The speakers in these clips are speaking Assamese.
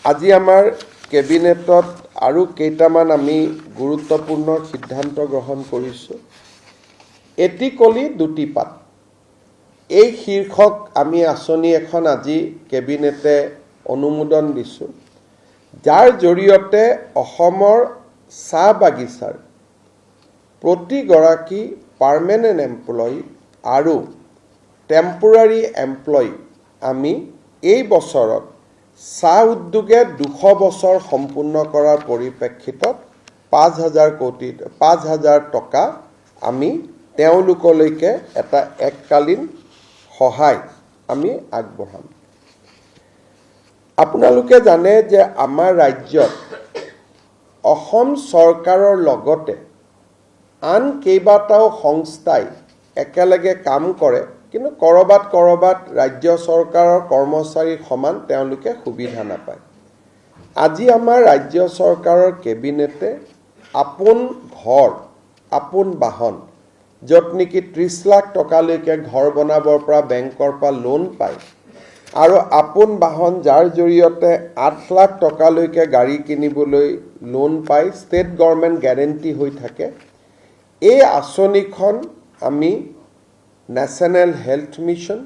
আজি আমাৰ কেবিনেটত আৰু কেইটামান আমি গুৰুত্বপূৰ্ণ সিদ্ধান্ত গ্ৰহণ কৰিছোঁ। এটি কলি দুটি পাত, এই শীৰ্ষক আমি আঁচনি এখন আজি কেবিনেটে অনুমোদন দিছোঁ, যাৰ জৰিয়তে অসমৰ চাহ বাগিচাৰ প্ৰতিগৰাকী পাৰ্মানেণ্ট এমপ্লয়ী আৰু টেম্পৰাৰী এমপ্লয়ী আমি এই বছৰত চাহ উদ্যোগে 200 বছৰ সম্পূৰ্ণ কৰাৰ পৰিপ্ৰেক্ষিতত 5,000 টকা আমি তেওঁলোকলৈকে এটা এককালীন সহায় আমি আগবঢ়াম। আপোনালোকে জানে যে আমাৰ ৰাজ্যত অসম চৰকাৰৰ লগতে আন কেইবাটাও সংস্থাই একেলগে কাম কৰে, কিন্তু কৰবাত ৰাজ্য চৰকাৰৰ কৰ্মচাৰীৰ সমান তেওঁলোকে সুবিধা নাপায়। আজি আমাৰ ৰাজ্য চৰকাৰৰ কেবিনেটে আপোন ঘৰ, আপোন বাহন, য'ত নেকি 30 লাখ টকালৈকে ঘৰ বনাবৰ পৰা বেংকৰ পৰা লোন পায়, আৰু আপোন বাহন যাৰ জৰিয়তে 8 লাখ টকালৈকে গাড়ী কিনিবলৈ লোন পায়, ষ্টেট গভৰ্ণমেণ্ট গ্যাৰেণ্টি হৈ থাকে। এই আঁচনিখন আমি নেশ্যনেল হেল্থ মিছন,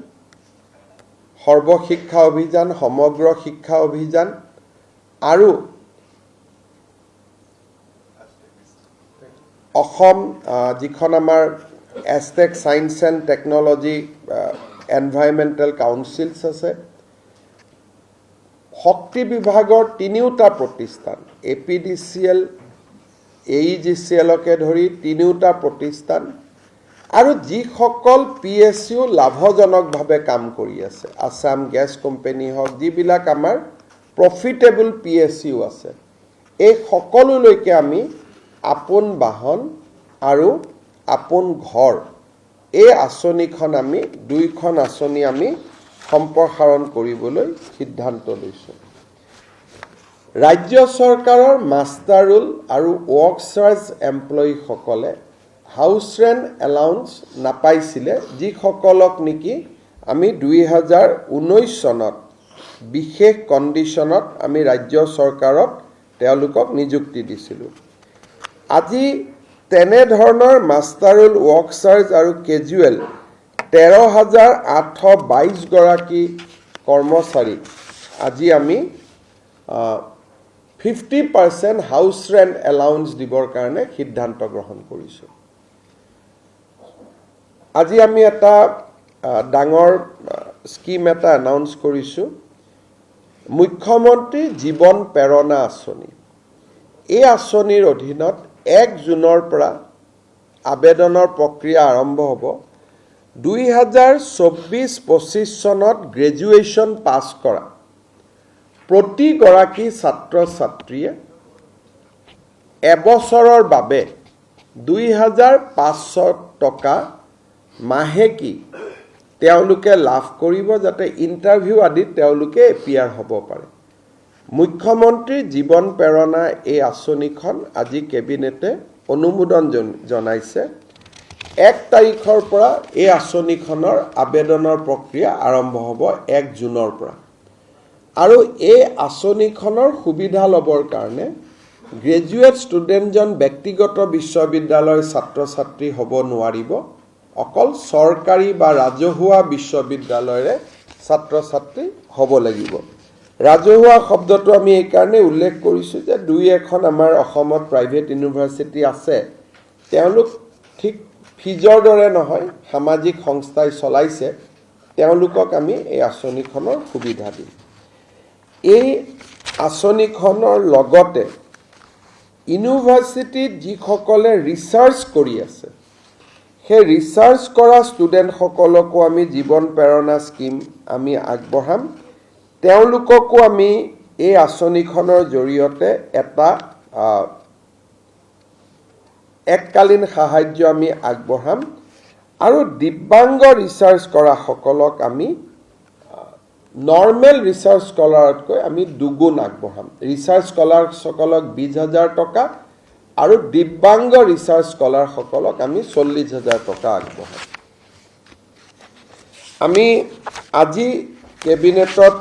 সৰ্বশিক্ষা অভিযান, সমগ্ৰ শিক্ষা অভিযান আৰু অসম যিখন আমাৰ ASTEC science and technology environmental councils আছে, শক্তি বিভাগৰ তিনিওটা প্ৰতিষ্ঠান, APDCL, AEGCLকে ধৰি তিনিওটা প্ৰতিষ্ঠান আৰু যিসকল PSU লাভজনকভাৱে কাম কৰি আছে, আছাম গেছ কোম্পানী হওক, যিবিলাক আমাৰ প্ৰফিটেবল PSU আছে, এই সকলোলৈকে আমি আপোন বাহন আৰু আপোন ঘৰ, এই আঁচনিখন আমি দুইখন আঁচনি আমি সম্প্ৰসাৰণ কৰিবলৈ সিদ্ধান্ত লৈছোঁ। ৰাজ্য চৰকাৰৰ মাষ্টাৰ ৰোল আৰু ৱৰ্কছাৰ্ছ এমপ্লয়ীসকলে হাউচ ৰেণ্ট এলাউন্স নাপাইছিলে, যিসকলক নেকি আমি 2019 চনত বিশেষ কণ্ডিশ্যনত আমি ৰাজ্য চৰকাৰত তেওঁলোকক নিযুক্তি দিছিলোঁ। আজি তেনেধৰণৰ মাষ্টাৰ ৰোল, ৱৰ্কছাৰ্ছ আৰু কেজুৱেল 13,822 গৰাকী কৰ্মচাৰীক আজি আমি 50% হাউচ ৰেণ্ট এলাউন্স দিবৰ কাৰণে সিদ্ধান্ত গ্ৰহণ কৰিছোঁ। আজি আমি এটা ডাঙৰ স্কিম এটা এনাউন্স কৰিছোঁ, মুখ্যমন্ত্ৰী জীৱন প্ৰেৰণা আঁচনি। এই আঁচনিৰ অধীনত 1 জুনৰ পৰা আবেদনৰ প্ৰক্ৰিয়া আৰম্ভ হ'ব। 2024-25 চনত গ্ৰেজুৱেশ্যন পাছ কৰা প্ৰতিগৰাকী ছাত্ৰ ছাত্ৰীয়ে এবছৰৰ বাবে 2,500 টকা মাহেকী তেওঁলোকে লাভ কৰিব, যাতে ইণ্টাৰভিউ আদিত তেওঁলোকে এপিয়াৰ হ'ব পাৰে। মুখ্যমন্ত্ৰী জীৱন প্ৰেৰণা এই আঁচনিখন আজি কেবিনেটে অনুমোদন জনাইছে। 1 তাৰিখৰ পৰা এই আঁচনিখনৰ আবেদনৰ প্ৰক্ৰিয়া আৰম্ভ হ'ব 1 জুনৰ পৰা। আৰু এই আঁচনিখনৰ সুবিধা ল'বৰ কাৰণে গ্ৰেজুৱেট ষ্টুডেণ্টজন ব্যক্তিগত বিশ্ববিদ্যালয়ৰ ছাত্ৰ ছাত্ৰী হ'ব নোৱাৰিব, অকল চৰকাৰী বা ৰাজহুৱা বিশ্ববিদ্যালয়ৰে ছাত্ৰ ছাত্ৰী হ'ব লাগিব। ৰাজহুৱা শব্দটো আমি এইকাৰণে উল্লেখ কৰিছোঁ যে 2-1খন আমাৰ অসমত প্ৰাইভেট ইউনিভাৰ্চিটি আছে, তেওঁলোক ঠিক ফিজৰ দৰে নহয়, সামাজিক সংস্থাই চলাইছে, তেওঁলোকক আমি এই আঁচনিখনৰ সুবিধা দিম। এই আঁচনিখনৰ লগতে ইউনিভাৰ্চিটিত যিসকলে ৰিচাৰ্চ কৰি আছে, সেই ৰিচাৰ্চ কৰা ষ্টুডেণ্টসকলকো আমি জীৱন প্ৰেৰণা স্কিম আমি আগবঢ়াম। তেওঁলোককো আমি এই আঁচনিখনৰ জৰিয়তে এটা এককালীন সাহায্য আমি আগবঢ়াম। আৰু দিব্যাংগ ৰিচাৰ্চ কৰাসকলক আমি নৰ্মেল ৰিচাৰ্চ স্কলাৰতকৈ আমি দুগুণ আগবঢ়াম। ৰিচাৰ্চ স্কলাৰসকলক 20,000 টকা আৰু দিব্যাংগ ৰিচাৰ্চ স্কলাৰসকলক আমি 40,000 টকা আগবঢ়াম। আমি আজি কেবিনেটত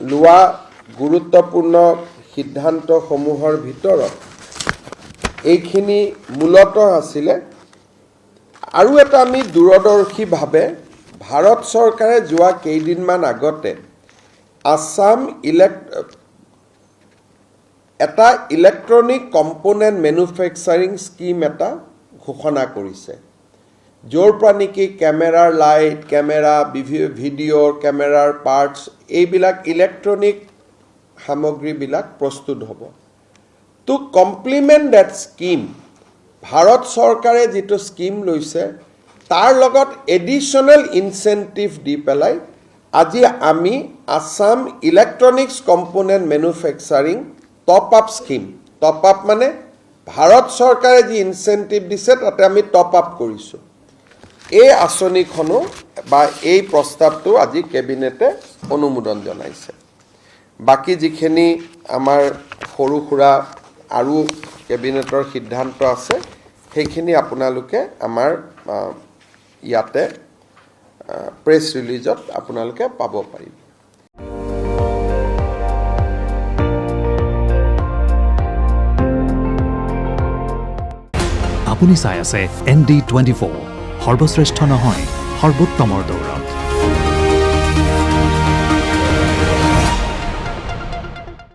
লোৱা গুৰুত্বপূৰ্ণ সিদ্ধান্তসমূহৰ ভিতৰত এইখিনি মূলতঃ আছিলে। আৰু এটা আমি দূৰদৰ্শীভাৱে ভাৰত চৰকাৰে যোৱা কেইদিনমান আগতে আছাম এটা ইলেক্ট্ৰনিক কম্পোনেণ্ট মেনুফেকচাৰিং স্কিম এটা ঘোষণা কৰিছে, য'ৰ পৰা নেকি কেমেৰাৰ লাইট, কেমেৰা, ভিডিঅ'ৰ কেমেৰাৰ পাৰ্টছ, এইবিলাক ইলেক্ট্ৰনিক সামগ্ৰীবিলাক প্ৰস্তুত হ'ব। To complement that scheme, Bharat চৰকাৰে যিটো স্কিম লৈছে তাৰ লগত এডিশ্যনেল ইনচেণ্টিভ দি পেলাই আজি আমি Assam electronics component manufacturing top up scheme, top up মানে ভাৰত চৰকাৰে যি ইনচেণ্টিভ দিছে তাতে আমি টপ আপ কৰিছোঁ। এই আঁচনিখনো বা এই প্ৰস্তাৱটো আজি কেবিনেটে অনুমোদন জনাইছে। বাকী যিখিনি আমাৰ সৰু সুৰা আৰু কেবিনেটৰ সিদ্ধান্ত আছে সেইখিনি আপোনালোকে আমাৰ ইয়াতে প্ৰেছ ৰিলিজত আপোনালোকে পাব পাৰিব। আপুনি চাই আছে ND24, সৰ্বশ্ৰেষ্ঠ নহয় সৰ্বোত্তমৰ দৌৰ।